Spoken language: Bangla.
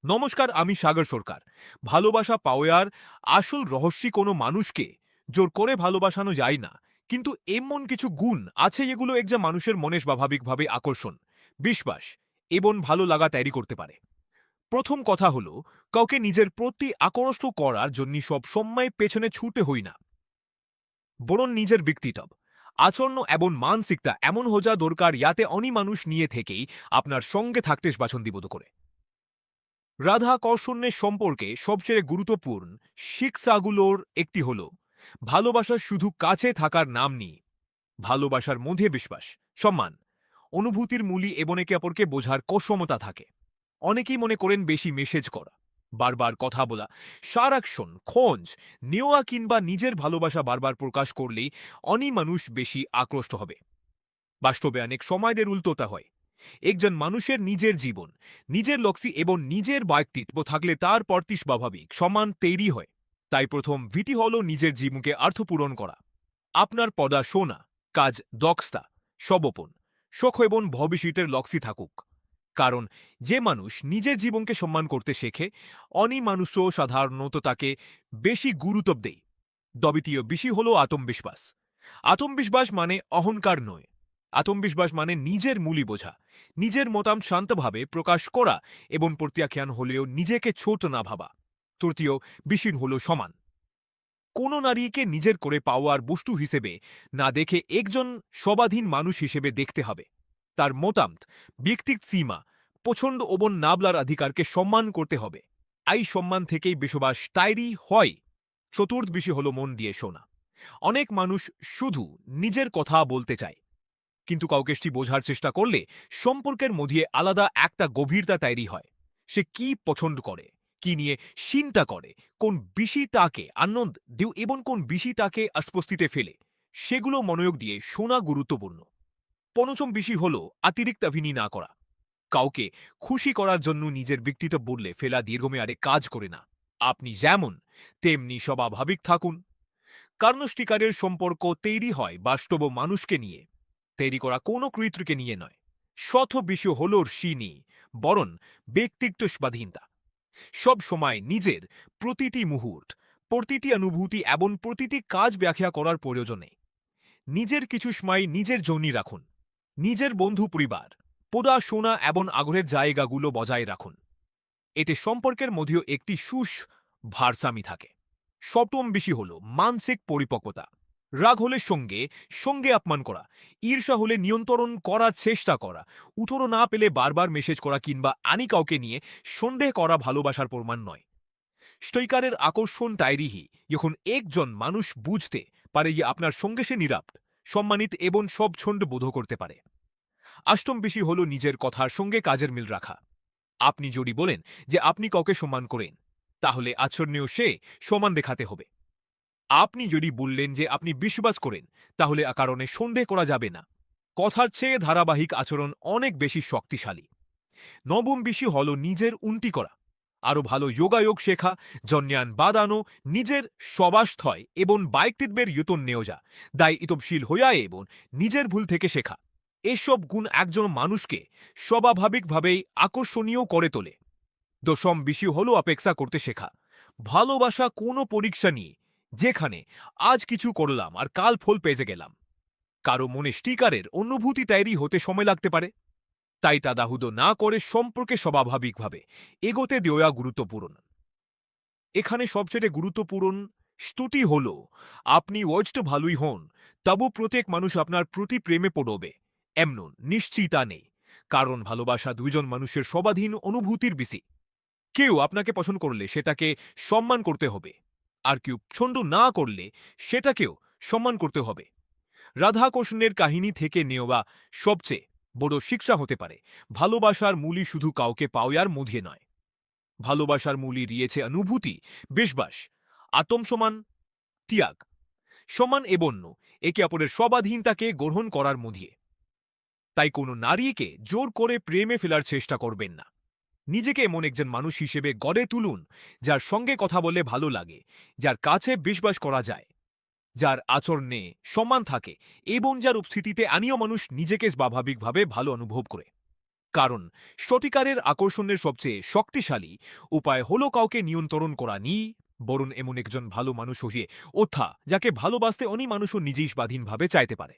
নমস্কার, আমি সাগর সরকার। ভালোবাসা পাওয়ার আসল রহস্য কোনো মানুষকে জোর করে ভালোবাসানো যায় না। কিন্তু এমন কিছু গুণ আছে যেগুলো একজন মানুষের মনে স্বাভাবিকভাবে আকর্ষণ, বিশ্বাস এবং ভালো লাগা তৈরি করতে পারে। প্রথম কথা হলো, কাউকে নিজের প্রতি আকর্ষিত করার জন্য সব সময় পেছনে ছুটে হই না, বরং নিজের ব্যক্তিত্ব, আচরণ এবং মানসিকতা এমন হোজা দরকার ইয়াতে অনি মানুষ নিয়ে থেকেই আপনার সঙ্গে থাকতে স্বাচ্ছন্দ্য বোধ করে। রাধাকর্ষণের সম্পর্কে সবচেয়ে গুরুত্বপূর্ণ শিক্ষাগুলোর একটি হল, ভালোবাসা শুধু কাছে থাকার নাম নেই। ভালোবাসার মধ্যে বিশ্বাস, সম্মান, অনুভূতির মূলি এবং একে অপরকে বোঝার ক্ষমতা থাকে। অনেকেই মনে করেন বেশি মেসেজ করা, বারবার কথা বলা, সারাক্ষণ খোঁজ নেওয়া কিংবা নিজের ভালোবাসা বারবার প্রকাশ করলেই অনি মানুষ বেশি আকৃষ্ট হবে। বাস্তবে অনেক সময়দের উল্টোটা হয়। একজন মানুষের নিজের জীবন, নিজের লক্ষ্য এবং নিজের ব্যক্তিত্ব থাকলে তার প্রতি স্বাভাবিক সম্মান তৈরি হয়। তাই প্রথম ভীতি হল নিজের জীবনকে অর্থপূরণ করা। আপনার পড়াশোনা, কাজ, দক্ষতা, সবপন, শখ এবং ভবিষ্যতের লক্ষ্য থাকুক। কারণ যে মানুষ নিজের জীবনকে সম্মান করতে শেখে, অনি মানুষও সাধারণত তাকে বেশি গুরুত্ব দেয়। দ্বিতীয় বিষয় হল আত্মবিশ্বাস। আত্মবিশ্বাস মানে অহংকার নয়। আত্মবিশ্বাস মানে নিজের মূল্য বোঝা, নিজের মতামত শান্তভাবে প্রকাশ করা এবং প্রত্যাখ্যান হলেও নিজেকে ছোট না ভাবা। তৃতীয় বিষয় হল সমান। কোনো নারীকে নিজের করে পাওয়ার বস্তু হিসেবে না দেখে একজন সবাধীন মানুষ হিসেবে দেখতে হবে। তার মতামত, ব্যক্তিগত সীমা, পছন্দ এবং নাবলার অধিকারকে সম্মান করতে হবে। এই সম্মান থেকেই বিশ্বাস তৈরি হয়। চতুর্থ বিষয় হলো মন দিয়ে শোনা। অনেক মানুষ শুধু নিজের কথা বলতে চায়, কিন্তু কাউকে সেটি বোঝার চেষ্টা করলে সম্পর্কের মধ্যে আলাদা একটা গভীরতা তৈরি হয়। সে কি পছন্দ করে, কি নিয়ে চিন্তা করে, কোন বিষয় তাকে আনন্দ দেও এবং কোন বিষয় তাকে অস্বস্তিতে ফেলে, সেগুলো মনোযোগ দিয়ে শোনা গুরুত্বপূর্ণ। পঞ্চম বিষয় হলো অতিরিক্ত অভিনয় না করা। কাউকে খুশি করার জন্য নিজের ব্যক্তিত্ব বদলে ফেলা দীর্ঘমেয়াদে কাজ করে না। আপনি যেমন তেমনি স্বাভাবিক থাকুন। কারণ স্টিকারের সম্পর্ক তৈরি হয় বাস্তব মানুষকে নিয়ে, তৈরি করা কোনো কৃত্রিকে নিয়ে নয়। শত বিষয় হল সিনি, বরং ব্যক্তিত্ব স্বাধীনতা। সব সময় নিজের প্রতিটি মুহূর্ত, প্রতিটি অনুভূতি এবং প্রতিটি কাজ ব্যাখ্যা করার প্রয়োজন নেই। নিজের কিছু সময় নিজের জন্য রাখুন। নিজের বন্ধু, পরিবার, পড়াশোনা এবং আগ্রহের জায়গাগুলো বজায় রাখুন। এতে সম্পর্কের মধ্যেও একটি ভারসাম্য থাকে। সপ্তম বিষয় হল মানসিক পরিপক্কতা। রাগ হলে সঙ্গে সঙ্গে অপমান করা, ঈর্ষা হলে নিয়ন্ত্রণ করার চেষ্টা করা, উত্তর না পেলে বারবার মেসেজ করা কিংবা আনি কাউকে নিয়ে সন্দেহ করা ভালোবাসার প্রমাণ নয়। স্টৈকারের আকর্ষণ তৈরিহি যখন একজন মানুষ বুঝতে পারে যে আপনার সঙ্গে সে নিরাপদ, সম্মানিত এবং সব ছন্দ বোধ করতে পারে। অষ্টম বিষয় হল নিজের কথার সঙ্গে কাজের মিল রাখা। আপনি যদি বলেন যে আপনি কাউকে সম্মান করেন, তাহলে আচরণেও সে সমান দেখাতে হবে। আপনি যদি বললেন যে আপনি বিশ্বাস করেন, তাহলে কারণে সন্দেহ করা যাবে না। কথার চেয়ে ধারাবাহিক আচরণ অনেক বেশি শক্তিশালী। নবম বিষয় হল নিজের উন্নতি করা। আরো ভালো যোগাযোগ শেখা, জন্যান বাদানো, নিজের স্বভাবস্থয় এবং ব্যক্তিত্বের যতন নেওয়া, দায়িত্বশীল হইয়া এবং নিজের ভুল থেকে শেখা, এসব গুণ একজন মানুষকে স্বাভাবিকভাবেই আকর্ষণীয় করে তোলে। দশম বিষয় হল অপেক্ষা করতে শেখা। ভালোবাসা কোনো পরীক্ষা নিয়ে, যেখানে আজ কিছু করলাম আর কাল ফল পেয়ে গেলাম। কারো মনে স্টিকারের অনুভূতি তৈরি হতে সময় লাগতে পারে। তাই তাড়াহুড়ো না করে সম্পর্কে স্বাভাবিকভাবে এগোতে দেওয়া গুরুত্বপূর্ণ। এখানে সবচেয়ে গুরুত্বপূর্ণ স্তুতি হল, আপনি ওয়েস্ট ভালোই হন, তবু প্রত্যেক মানুষ আপনার প্রতি প্রেমে পড়বে এমন নিশ্চিতা নেই। কারণ ভালোবাসা দুইজন মানুষের স্বাধীন অনুভূতির বিষয়। কেউ আপনাকে পছন্দ করলে সেটাকে সম্মান করতে হবে, আর কেউ পছন্দ না করলে সেটাকেও সম্মান করতে হবে। রাধাকৃষ্ণের কাহিনী থেকে নেওয়া সবচেয়ে বড় শিক্ষা হতে পারে, ভালোবাসার মূলই শুধু কাউকে পাওয়ার মধ্যে নয়। ভালোবাসার মূলই রয়েছে অনুভূতি, বিশ্বাস, আত্মসম্মান, ত্যাগ, সমান এবং একে অপরের স্বাধীনতাকে গ্রহণ করার মধ্যে। তাই কোনো নারীকে জোর করে প্রেমে ফেলার চেষ্টা করবেন না। নিজেকে এমন একজন মানুষ হিসেবে গড়ে তুলুন, যার সঙ্গে কথা বলে ভালো লাগে, যার কাছে বিশ্বাস করা যায়, যার আচরণে সম্মান থাকে এবং যার উপস্থিতিতে আনীয় মানুষ নিজেকে স্বাভাবিকভাবে ভালো অনুভব করে। কারণ সত্যিকারের আকর্ষণের সবচেয়ে শক্তিশালী উপায় হলো কাউকে নিয়ন্ত্রণ করা নি, বরং এমন একজন ভালো মানুষ হয়ে ওঠা যাকে ভালোবাসতে অনি মানুষও নিজেই স্বাধীনভাবে চাইতে পারে।